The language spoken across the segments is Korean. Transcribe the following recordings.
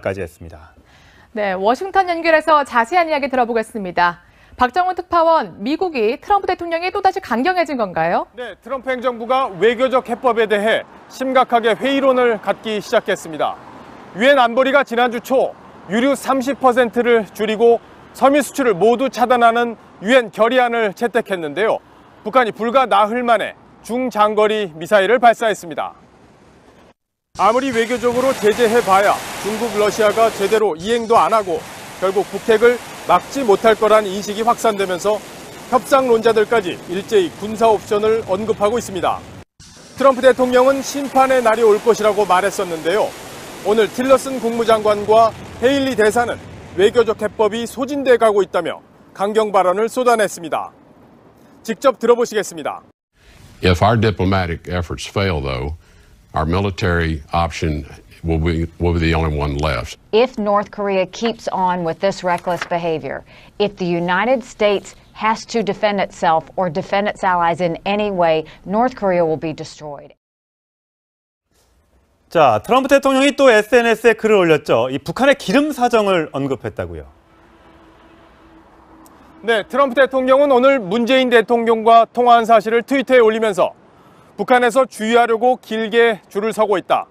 까지 했습니다. 네, 워싱턴 연결해서 자세한 이야기 들어보겠습니다. 박정훈 특파원, 미국이 트럼프 대통령이 또다시 강경해진 건가요? 네, 트럼프 행정부가 외교적 해법에 대해 심각하게 회의론을 갖기 시작했습니다. 유엔 안보리가 지난주 초 유류 30%를 줄이고 섬유 수출을 모두 차단하는 유엔 결의안을 채택했는데요. 북한이 불과 나흘 만에 중장거리 미사일을 발사했습니다. 아무리 외교적으로 제재해봐야 중국, 러시아가 제대로 이행도 안 하고 결국 북핵을 막지 못할 거란 인식이 확산되면서 협상론자들까지 일제히 군사 옵션을 언급하고 있습니다. 트럼프 대통령은 심판의 날이 올 것이라고 말했었는데요. 오늘 틸러슨 국무장관과 헤일리 대사는 외교적 해법이 소진돼 가고 있다며 강경 발언을 쏟아냈습니다. 직접 들어보시겠습니다. If our diplomatic efforts fail, though, our military option will be the only one left. If North Korea keeps on with this reckless behavior, if the United States has to defend itself or defend its allies in any way, North Korea will be destroyed. 자, 트럼프 대통령이 또 SNS에 글을 올렸죠. 이 북한의 기름 사정을 언급했다고요. 네, 트럼프 대통령은 오늘 문재인 대통령과 통화한 사실을 트위터에 올리면서 북한에서 주의하려고 길게 줄을 서고 있다.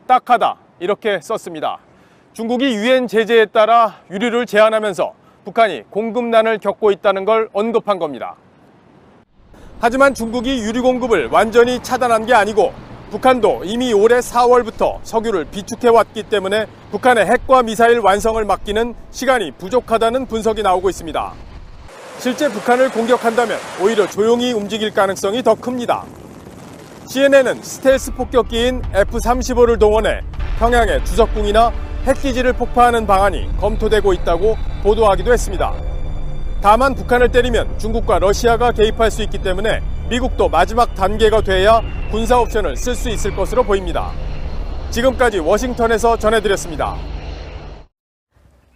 딱하다. 이렇게 썼습니다. 중국이 유엔 제재에 따라 유류를 제한하면서 북한이 공급난을 겪고 있다는 걸 언급한 겁니다. 하지만 중국이 유류 공급을 완전히 차단한 게 아니고 북한도 이미 올해 4월부터 석유를 비축해왔기 때문에 북한의 핵과 미사일 완성을 막기는 시간이 부족하다는 분석이 나오고 있습니다. 실제 북한을 공격한다면 오히려 조용히 움직일 가능성이 더 큽니다. CNN은 스텔스 폭격기인 F-35를 동원해 평양의 주석궁이나 핵기지를 폭파하는 방안이 검토되고 있다고 보도하기도 했습니다. 다만 북한을 때리면 중국과 러시아가 개입할 수 있기 때문에 미국도 마지막 단계가 돼야 군사 옵션을 쓸 수 있을 것으로 보입니다. 지금까지 워싱턴에서 전해드렸습니다.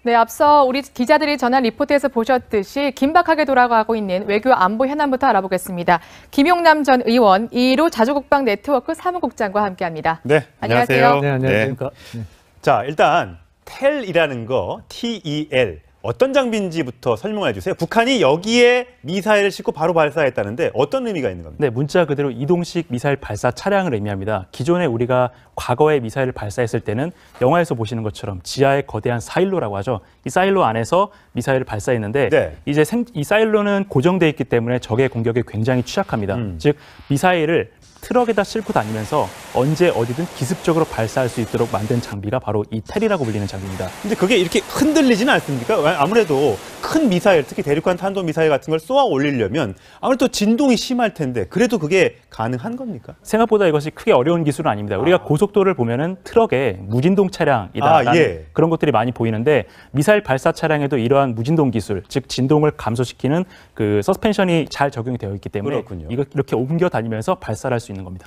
네, 앞서 우리 기자들이 전한 리포트에서 보셨듯이 긴박하게 돌아가고 있는 외교 안보 현안부터 알아보겠습니다. 김용남 전 의원, 이희로 자주국방 네트워크 사무국장과 함께합니다. 네, 안녕하세요. 네, 안녕하십니까. 네. 자, 일단 텔이라는 거, TEL. 어떤 장비인지부터 설명해 주세요. 북한이 여기에 미사일을 싣고 바로 발사했다는데 어떤 의미가 있는 겁니까? 네, 문자 그대로 이동식 미사일 발사 차량을 의미합니다. 기존에 우리가 과거에 미사일을 발사했을 때는 영화에서 보시는 것처럼 지하에 거대한 사일로라고 하죠. 이 사일로 안에서 미사일을 발사했는데 네. 이제 이 사일로는 고정돼 있기 때문에 적의 공격에 굉장히 취약합니다. 즉 미사일을 트럭에다 싣고 다니면서 언제 어디든 기습적으로 발사할 수 있도록 만든 장비가 바로 이 텔이라고 불리는 장비입니다. 근데 그게 이렇게 흔들리지는 않습니까? 아무래도 큰 미사일, 특히 대륙간 탄도 미사일 같은 걸 쏘아 올리려면 아무래도 진동이 심할 텐데 그래도 그게 가능한 겁니까? 생각보다 이것이 크게 어려운 기술은 아닙니다. 우리가 고속도로를 보면은 트럭에 무진동 차량이다라는 그런 것들이 많이 보이는데 미사일 발사 차량에도 이러한 무진동 기술, 즉 진동을 감소시키는 그 서스펜션이 잘 적용이 되어 있기 때문에 그렇군요. 이거 이렇게 옮겨 다니면서 발사를 할 수 있는 겁니다.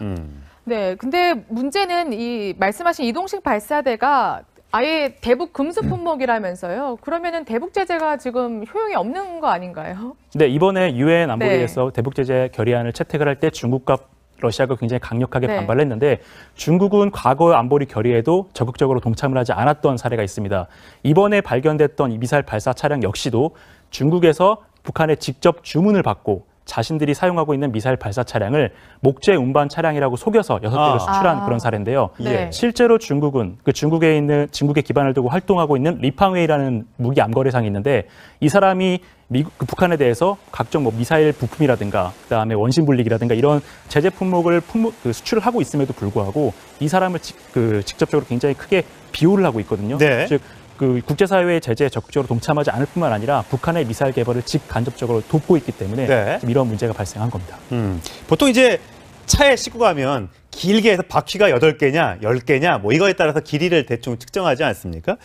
네, 근데 문제는 이 말씀하신 이동식 발사대가 아예 대북 금수 품목이라면서요. 그러면은 대북 제재가 지금 효용이 없는 거 아닌가요? 네, 이번에 유엔 안보리에서 대북 제재 결의안을 채택을 할 때 중국과 러시아가 굉장히 강력하게 반발을 했는데 중국은 과거 안보리 결의에도 적극적으로 동참을 하지 않았던 사례가 있습니다. 이번에 발견됐던 이 미사일 발사 차량 역시도 중국에서 북한에 직접 주문을 받고 자신들이 사용하고 있는 미사일 발사 차량을 목재 운반 차량이라고 속여서 6대를 수출한 그런 사례인데요. 예. 실제로 중국은 그 중국에 기반을 두고 활동하고 있는 리팡웨이라는 무기 암거래상이 있는데 이 사람이 북한에 대해서 각종 미사일 부품이라든가 그다음에 원심 분리기라든가 이런 제재 품목을 수출을 하고 있음에도 불구하고 이 사람을 직접적으로 굉장히 크게 비호를 하고 있거든요. 네. 즉 그 국제사회의 제재에 적극적으로 동참하지 않을 뿐만 아니라 북한의 미사일 개발을 직간접적으로 돕고 있기 때문에 네. 이런 문제가 발생한 겁니다. 보통 이제 차에 싣고 가면 길게 해서 바퀴가 8개냐, 10개냐 뭐 이거에 따라서 길이를 대충 측정하지 않습니까?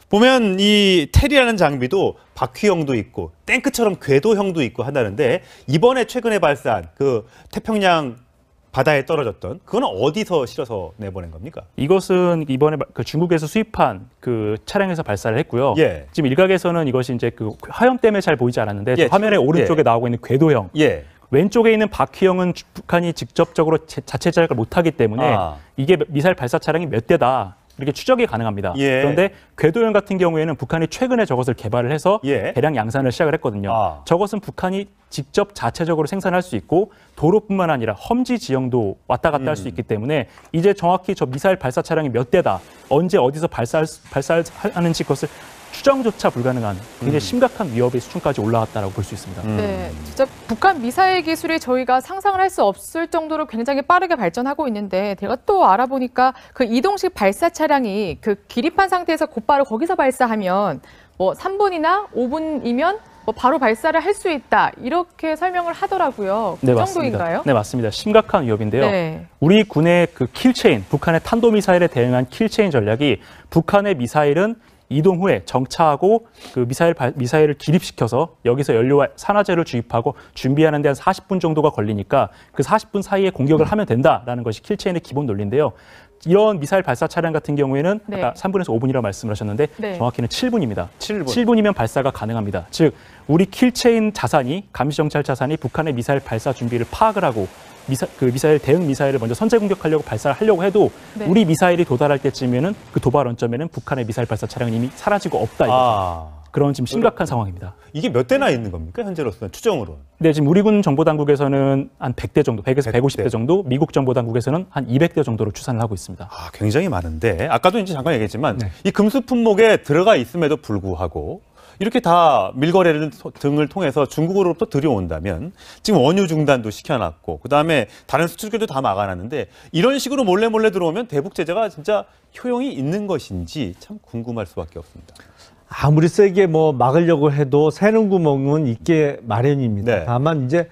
보면 이 텔이라는 장비도 바퀴형도 있고 탱크처럼 궤도형도 있고 하다는데 이번에 최근에 발사한 그 태평양 바다에 떨어졌던 그거는 어디서 실어서 내보낸 겁니까? 이것은 이번에 그 중국에서 수입한 그 차량에서 발사를 했고요. 예. 지금 일각에서는 이것이 이제 그 화염 때문에 잘 보이지 않았는데 예. 화면의 오른쪽에 예. 나오고 있는 궤도형. 예. 왼쪽에 있는 바퀴형은 북한이 직접적으로 자체 제작을 못하기 때문에 이게 미사일 발사 차량이 몇 대다 이렇게 추적이 가능합니다. 예. 그런데 궤도형 같은 경우에는 북한이 최근에 저것을 개발을 해서 예. 대량 양산을 시작을 했거든요. 아. 저것은 북한이 직접 자체적으로 생산할 수 있고 도로뿐만 아니라 험지 지형도 왔다 갔다 할 수 있기 때문에 이제 정확히 저 미사일 발사 차량이 몇 대다, 언제 어디서 발사하는지 그것을 추정조차 불가능한 굉장히 심각한 위협의 수준까지 올라갔다라고 볼 수 있습니다. 네, 진짜 북한 미사일 기술이 저희가 상상을 할 수 없을 정도로 굉장히 빠르게 발전하고 있는데 제가 또 알아보니까 그 이동식 발사 차량이 그 기립한 상태에서 곧바로 거기서 발사하면 뭐 3분이나 5분이면 뭐 바로 발사를 할 수 있다 이렇게 설명을 하더라고요. 그 네, 정도인가요? 맞습니다. 네, 맞습니다. 심각한 위협인데요. 네. 우리 군의 그 킬체인, 북한의 탄도미사일에 대응한 킬체인 전략이 북한의 미사일은 이동 후에 정차하고 그 미사일을 기립시켜서 여기서 연료와 산화제를 주입하고 준비하는 데 한 40분 정도가 걸리니까 그 40분 사이에 공격을 하면 된다라는 것이 킬체인의 기본 논리인데요. 이런 미사일 발사 차량 같은 경우에는 네. 아까 3분에서 5분이라고 말씀을 하셨는데 네. 정확히는 7분입니다. 7분. 7분이면 발사가 가능합니다. 즉 우리 킬체인 자산이 감시정찰 자산이 북한의 미사일 발사 준비를 파악을 하고 미사일 대응 미사일을 먼저 선제 공격하려고 발사를 하려고 해도 네. 우리 미사일이 도달할 때쯤에는 그 도발 원점에는 북한의 미사일 발사 차량은 이미 사라지고 없다 이거죠. 아, 그런 지금 심각한 상황입니다. 이게 몇 대나 있는 겁니까? 현재로서는 추정으로. 네, 지금 우리 군 정보당국에서는 한 100대 정도, 100에서 100대. 150대 정도, 미국 정보당국에서는 한 200대 정도로 추산을 하고 있습니다. 아, 굉장히 많은데 아까도 이제 잠깐 얘기했지만 네. 이 금수 품목에 들어가 있음에도 불구하고 이렇게 다 밀거래를 등을 통해서 중국으로부터 들여온다면 지금 원유 중단도 시켜놨고 그다음에 다른 수출교도 다 막아놨는데 이런 식으로 몰래 들어오면 대북 제재가 진짜 효용이 있는 것인지 참 궁금할 수밖에 없습니다. 아무리 세게 뭐 막으려고 해도 새는 구멍은 있게 마련입니다. 네. 다만 이제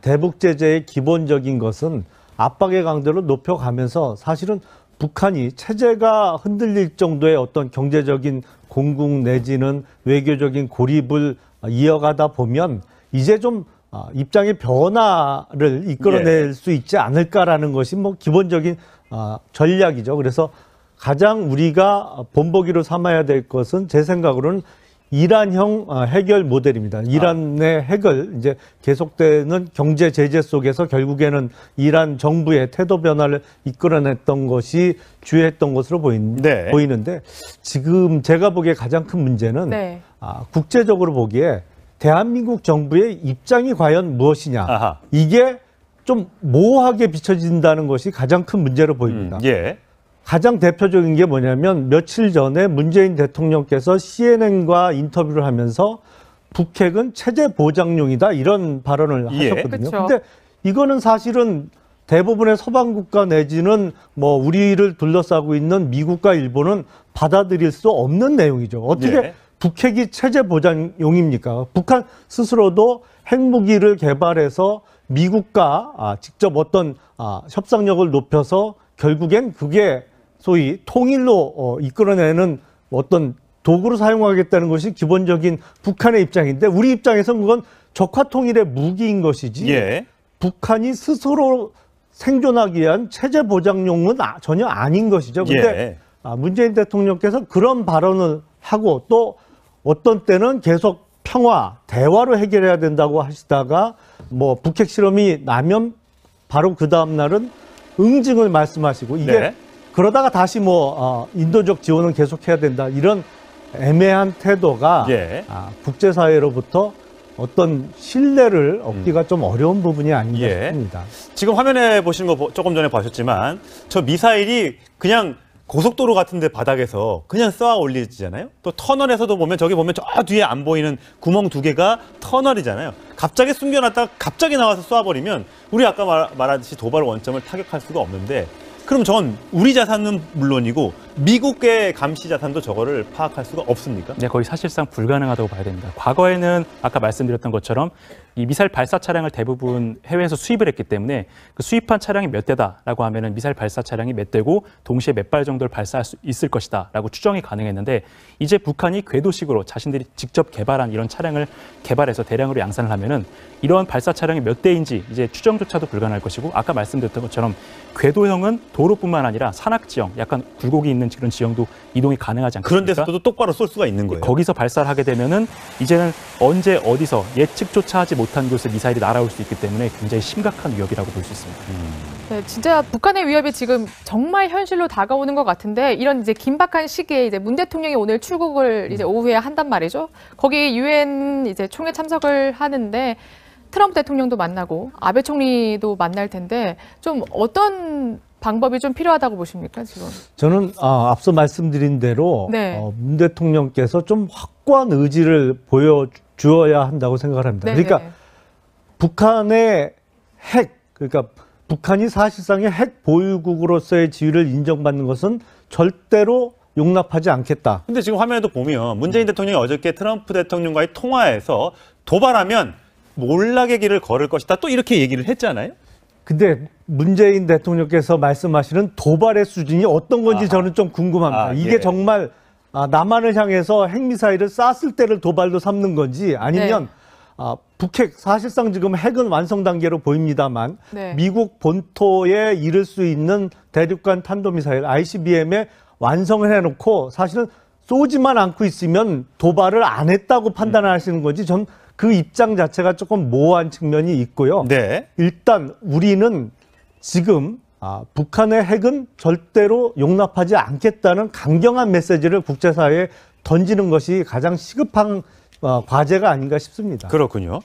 대북 제재의 기본적인 것은 압박의 강도를 높여가면서 사실은 북한이 체제가 흔들릴 정도의 어떤 경제적인 공국 내지는 외교적인 고립을 이어가다 보면 이제 좀 입장의 변화를 이끌어낼 수 있지 않을까라는 것이 뭐 기본적인 전략이죠. 그래서 가장 우리가 본보기로 삼아야 될 것은 제 생각으로는 이란형 해결 모델입니다. 이란의 핵을 이제 계속되는 경제 제재 속에서 결국에는 이란 정부의 태도 변화를 이끌어냈던 것이 주요했던 것으로 네. 보이는데 지금 제가 보기에 가장 큰 문제는 네. 국제적으로 보기에 대한민국 정부의 입장이 과연 무엇이냐. 아하. 이게 좀 모호하게 비춰진다는 것이 가장 큰 문제로 보입니다. 예. 가장 대표적인 게 뭐냐면 며칠 전에 문재인 대통령께서 CNN과 인터뷰를 하면서 북핵은 체제 보장용이다 이런 발언을 예. 하셨거든요. 그쵸. 근데 이거는 사실은 대부분의 서방 국가 내지는 뭐 우리를 둘러싸고 있는 미국과 일본은 받아들일 수 없는 내용이죠. 어떻게 예. 북핵이 체제 보장용입니까? 북한 스스로도 핵무기를 개발해서 미국과 직접 어떤 협상력을 높여서 결국엔 그게 소위 통일로 이끌어내는 어떤 도구로 사용하겠다는 것이 기본적인 북한의 입장인데 우리 입장에서는 그건 적화 통일의 무기인 것이지 예. 북한이 스스로 생존하기 위한 체제 보장용은 전혀 아닌 것이죠. 근데 문재인 대통령께서 그런 발언을 하고 또 어떤 때는 계속 평화, 대화로 해결해야 된다고 하시다가 뭐 북핵 실험이 나면 바로 그 다음 날은 응징을 말씀하시고 이게 네. 그러다가 다시 뭐 인도적 지원은 계속해야 된다 이런 애매한 태도가 예. 국제사회로부터 어떤 신뢰를 얻기가 좀 어려운 부분이 아닌가 예. 싶습니다. 지금 화면에 보시는 거 조금 전에 보셨지만 저 미사일이 그냥 고속도로 같은 데 바닥에서 그냥 쏘아 올리잖아요. 또 터널에서도 보면 저기 보면 저 뒤에 안 보이는 구멍 2개가 터널이잖아요. 갑자기 숨겨놨다가 갑자기 나와서 쏘아버리면 우리 아까 말하듯이 도발 원점을 타격할 수가 없는데 그럼 저건 우리 자산은 물론이고 미국의 감시 자산도 저거를 파악할 수가 없습니까? 네, 거의 사실상 불가능하다고 봐야 됩니다. 과거에는 아까 말씀드렸던 것처럼 이 미사일 발사 차량을 대부분 해외에서 수입을 했기 때문에 그 수입한 차량이 몇 대다라고 하면은 미사일 발사 차량이 몇 대고 동시에 몇 발 정도를 발사할 수 있을 것이다라고 추정이 가능했는데 이제 북한이 궤도식으로 자신들이 직접 개발한 이런 차량을 개발해서 대량으로 양산을 하면은 이러한 발사 차량이 몇 대인지 이제 추정조차도 불가능할 것이고 아까 말씀드렸던 것처럼 궤도형은 도로뿐만 아니라 산악지형, 약간 굴곡이 있는 그런 지형도 이동이 가능하지 않겠습니까? 그런 데서도 똑바로 쏠 수가 있는 거예요. 거기서 발사를 하게 되면은 이제는 언제 어디서 예측조차 하지 못한 곳에 미사일이 날아올 수 있기 때문에 굉장히 심각한 위협이라고 볼 수 있습니다. 네, 진짜 북한의 위협이 지금 정말 현실로 다가오는 것 같은데 이런 이제 긴박한 시기에 이제 문 대통령이 오늘 출국을 이제 오후에 한단 말이죠. 거기 유엔 이제 총회 참석을 하는데 트럼프 대통령도 만나고 아베 총리도 만날 텐데 좀 어떤 방법이 좀 필요하다고 보십니까 지금? 저는 앞서 말씀드린 대로 네. 문 대통령께서 좀 확고한 의지를 보여주어야 한다고 생각을 합니다. 네네. 그러니까 북한의 그러니까 북한이 사실상의 핵 보유국으로서의 지위를 인정받는 것은 절대로 용납하지 않겠다. 근데 지금 화면에도 보면 문재인 대통령이 어저께 트럼프 대통령과의 통화에서 도발하면 몰락의 길을 걸을 것이다. 또 이렇게 얘기를 했잖아요. 근데 문재인 대통령께서 말씀하시는 도발의 수준이 어떤 건지 저는 좀 궁금합니다. 이게 예. 정말 남한을 향해서 핵미사일을 쐈을 때를 도발로 삼는 건지 아니면 북핵, 사실상 지금 핵은 완성 단계로 보입니다만 네. 미국 본토에 이를 수 있는 대륙간 탄도미사일 ICBM에 완성을 해놓고 사실은 쏘지만 않고 있으면 도발을 안 했다고 판단하시는 건지 전 그 입장 자체가 조금 모호한 측면이 있고요. 네. 일단 우리는 지금 북한의 핵은 절대로 용납하지 않겠다는 강경한 메시지를 국제사회에 던지는 것이 가장 시급한 과제가 아닌가 싶습니다. 그렇군요.